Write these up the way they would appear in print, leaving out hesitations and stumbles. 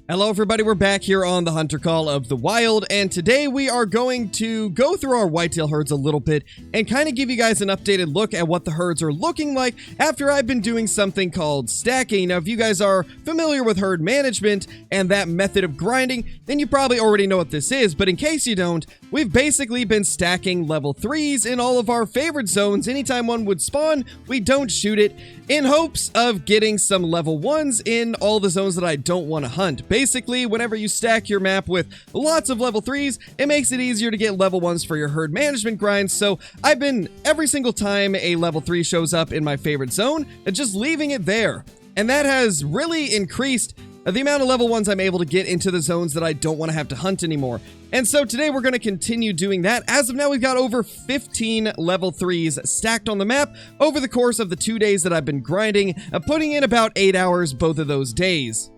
Hello everybody, we're back here on the Hunter Call of the Wild, and today we are going to go through our whitetail herds a little bit and kind of give you guys an updated look at what the herds are looking like after I've been doing something called stacking. Now, if you guys are familiar with herd management and that method of grinding, then you probably already know what this is, but in case you don't, we've basically been stacking level 3s in all of our favorite zones. Anytime one would spawn, we don't shoot it, in hopes of getting some level 1s in all the zones that I don't want to hunt. Basically, whenever you stack your map with lots of level 3s, it makes it easier to get level 1s for your herd management grinds. So I've been, every single time a level 3 shows up in my favorite zone, just leaving it there. And that has really increased the amount of level 1s I'm able to get into the zones that I don't want to have to hunt anymore. And so today we're going to continue doing that. As of now, we've got over 15 level 3s stacked on the map over the course of the 2 days that I've been grinding, putting in about 8 hours both of those days.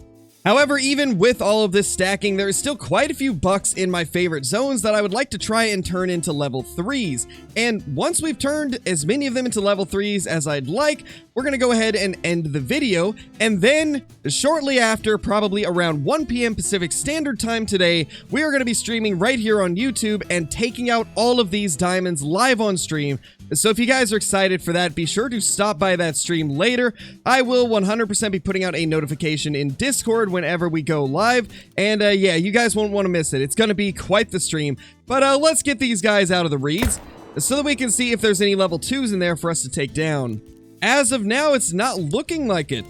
However, even with all of this stacking, there is still quite a few bucks in my favorite zones that I would like to try and turn into level 3s. And once we've turned as many of them into level 3s as I'd like, we're going to go ahead and end the video. And then shortly after, probably around 1 p.m. Pacific Standard Time today, we are going to be streaming right here on YouTube and taking out all of these diamonds live on stream. So if you guys are excited for that, be sure to stop by that stream later. I will 100% be putting out a notification in Discord whenever we go live. And yeah, you guys won't want to miss it. It's going to be quite the stream. But let's get these guys out of the reeds so that we can see if there's any level 2s in there for us to take down. As of now, it's not looking like it.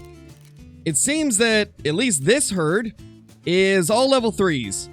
It seems that at least this herd is all level 3s.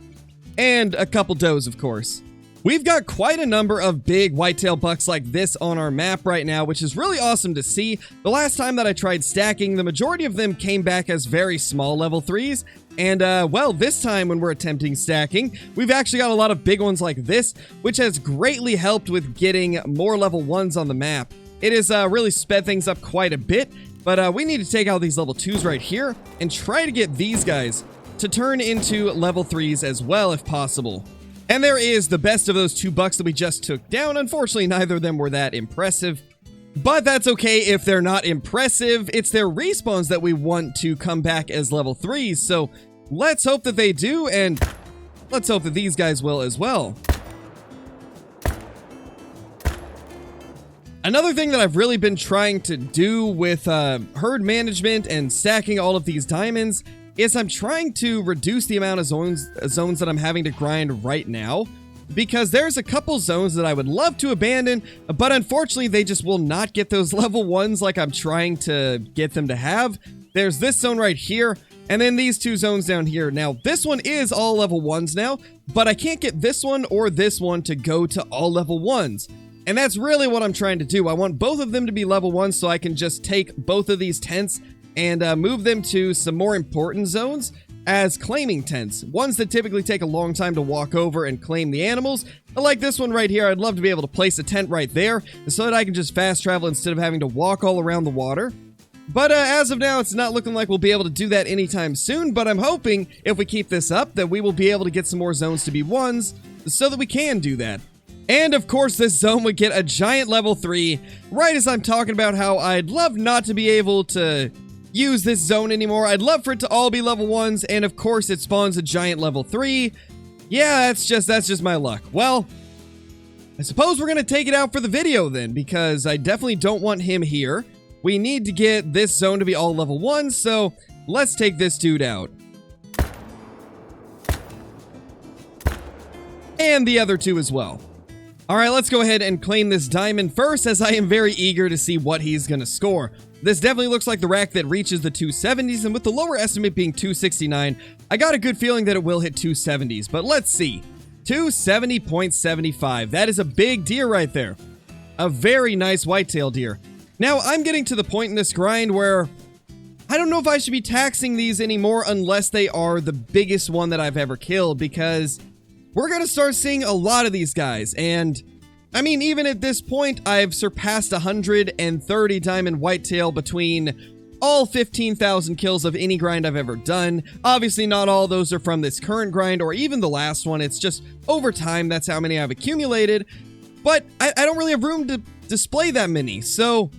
And a couple does, of course. We've got quite a number of big whitetail bucks like this on our map right now, which is really awesome to see. The last time that I tried stacking, the majority of them came back as very small level 3s. And, well, this time when we're attempting stacking, we've actually got a lot of big ones like this, which has greatly helped with getting more level 1s on the map. It has really sped things up quite a bit, but we need to take out these level 2s right here and try to get these guys to turn into level 3s as well if possible. And there is the best of those 2 bucks that we just took down. Unfortunately, neither of them were that impressive. But that's okay if they're not impressive. It's their respawns that we want to come back as level 3s. So let's hope that they do, and let's hope that these guys will as well. Another thing that I've really been trying to do with herd management and stacking all of these diamonds is I'm trying to reduce the amount of zones that I'm having to grind right now, because there's a couple zones that I would love to abandon, but unfortunately they just will not get those level 1s like I'm trying to get them to have. There's this zone right here, and then these 2 zones down here. Now, this one is all level 1s now, but I can't get this one or this one to go to all level 1s. And that's really what I'm trying to do. I want both of them to be level 1s so I can just take both of these tents and move them to some more important zones as claiming tents. Ones that typically take a long time to walk over and claim the animals. Like this one right here, I'd love to be able to place a tent right there so that I can just fast travel instead of having to walk all around the water. But as of now, it's not looking like we'll be able to do that anytime soon, but I'm hoping if we keep this up that we will be able to get some more zones to be 1s so that we can do that. And of course, this zone would get a giant level 3 right as I'm talking about how I'd love not to be able to use this zone anymore. I'd love for it to all be level 1s, and of course it spawns a giant level 3. Yeah, that's just my luck. Well, I suppose we're gonna take it out for the video then, because I definitely don't want him here. We need to get this zone to be all level 1s, so let's take this dude out. And the other 2 as well. Alright, let's go ahead and claim this diamond first, as I am very eager to see what he's gonna score. This definitely looks like the rack that reaches the 270s, and with the lower estimate being 269, I got a good feeling that it will hit 270s, but let's see. 270.75. That is a big deer right there. A very nice whitetail deer. Now, I'm getting to the point in this grind where I don't know if I should be taxing these anymore unless they are the biggest one that I've ever killed, because we're going to start seeing a lot of these guys, and I mean, even at this point, I've surpassed 130 diamond whitetail between all 15,000 kills of any grind I've ever done. Obviously, not all those are from this current grind or even the last one. It's just over time, that's how many I've accumulated. But I don't really have room to display that many, so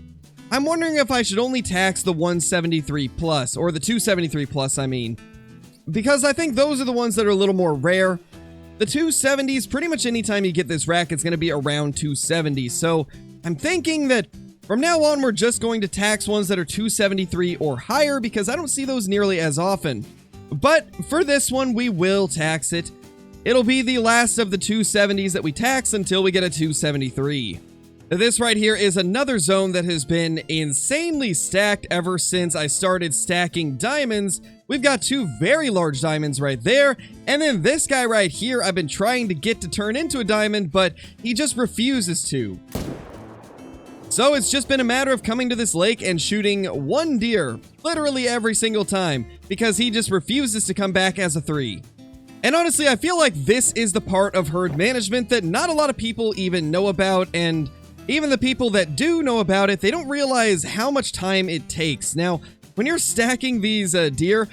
I'm wondering if I should only tax the 173 plus, or the 273 plus, I mean. because I think those are the ones that are a little more rare. The 270s, pretty much anytime you get this rack, it's going to be around 270. So I'm thinking that from now on, we're just going to tax ones that are 273 or higher because I don't see those nearly as often. But for this one, we will tax it. It'll be the last of the 270s that we tax until we get a 273. This right here is another zone that has been insanely stacked ever since I started stacking diamonds. We've got two very large diamonds right there, and then this guy right here I've been trying to get to turn into a diamond, but he just refuses to. So it's just been a matter of coming to this lake and shooting one deer literally every single time because he just refuses to come back as a 3. And honestly, I feel like this is the part of herd management that not a lot of people even know about, and even the people that do know about it, they don't realize how much time it takes. Now, when you're stacking these deer,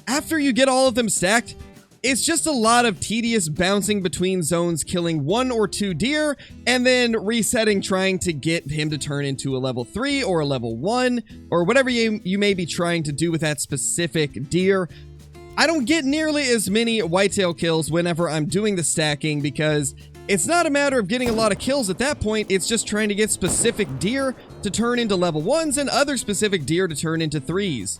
after you get all of them stacked, it's just a lot of tedious bouncing between zones, killing 1 or 2 deer, and then resetting, trying to get him to turn into a level 3 or a level 1, or whatever you may be trying to do with that specific deer. I don't get nearly as many whitetail kills whenever I'm doing the stacking because it's not a matter of getting a lot of kills at that point, it's just trying to get specific deer to turn into level 1s and other specific deer to turn into 3s.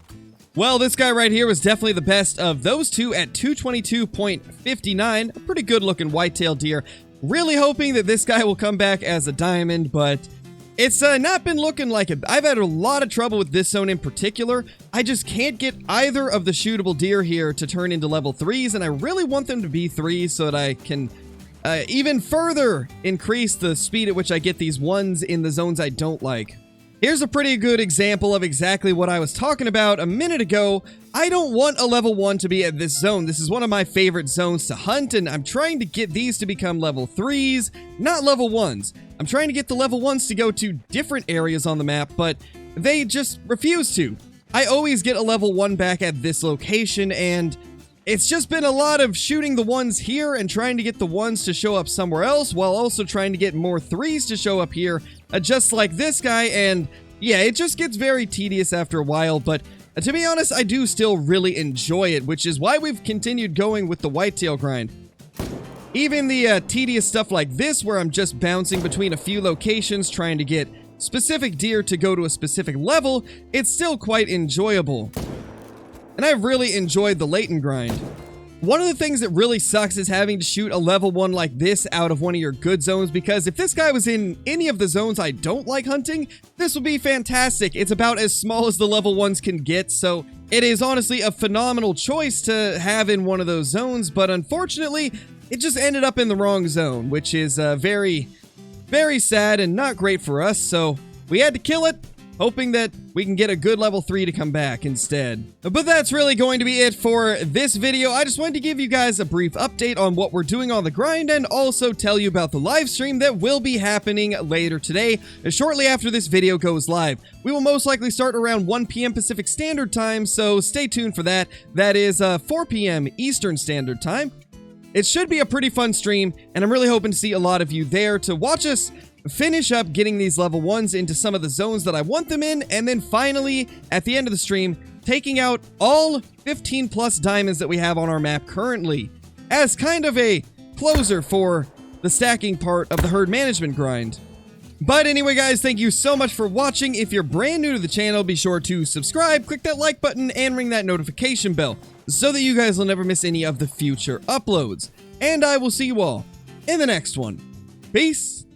Well, this guy right here was definitely the best of those two at 222.59. A pretty good looking whitetail deer. Really hoping that this guy will come back as a diamond, but it's not been looking like it. I've had a lot of trouble with this zone in particular. I just can't get either of the shootable deer here to turn into level 3s, and I really want them to be 3s so that I can even further increase the speed at which I get these 1s in the zones I don't like. Here's a pretty good example of exactly what I was talking about a minute ago. I don't want a level 1 to be at this zone. This is one of my favorite zones to hunt, and I'm trying to get these to become level 3s, not level 1s. I'm trying to get the level 1s to go to different areas on the map, but they just refuse to. I always get a level 1 back at this location, and it's just been a lot of shooting the 1s here and trying to get the 1s to show up somewhere else while also trying to get more 3s to show up here, just like this guy, and yeah, it just gets very tedious after a while, but to be honest, I do still really enjoy it, which is why we've continued going with the whitetail grind. Even the tedious stuff like this, where I'm just bouncing between a few locations trying to get specific deer to go to a specific level, it's still quite enjoyable. And I've really enjoyed the latent grind. One of the things that really sucks is having to shoot a level 1 like this out of one of your good zones, because if this guy was in any of the zones I don't like hunting, this would be fantastic. It's about as small as the level 1s can get, so it is honestly a phenomenal choice to have in one of those zones, but unfortunately, it just ended up in the wrong zone, which is very, very sad and not great for us, so we had to kill it, hoping that we can get a good level 3 to come back instead. But that's really going to be it for this video. I just wanted to give you guys a brief update on what we're doing on the grind and also tell you about the live stream that will be happening later today, shortly after this video goes live. We will most likely start around 1 p.m. Pacific Standard Time, so stay tuned for that. That is 4 p.m. Eastern Standard Time. It should be a pretty fun stream, and I'm really hoping to see a lot of you there to watch us finish up getting these level 1s into some of the zones that I want them in, and then finally, at the end of the stream, taking out all 15 plus diamonds that we have on our map currently, as kind of a closer for the stacking part of the herd management grind. But anyway, guys, thank you so much for watching. If you're brand new to the channel, be sure to subscribe, click that like button, and ring that notification bell, so that you guys will never miss any of the future uploads. And I will see you all in the next one. Peace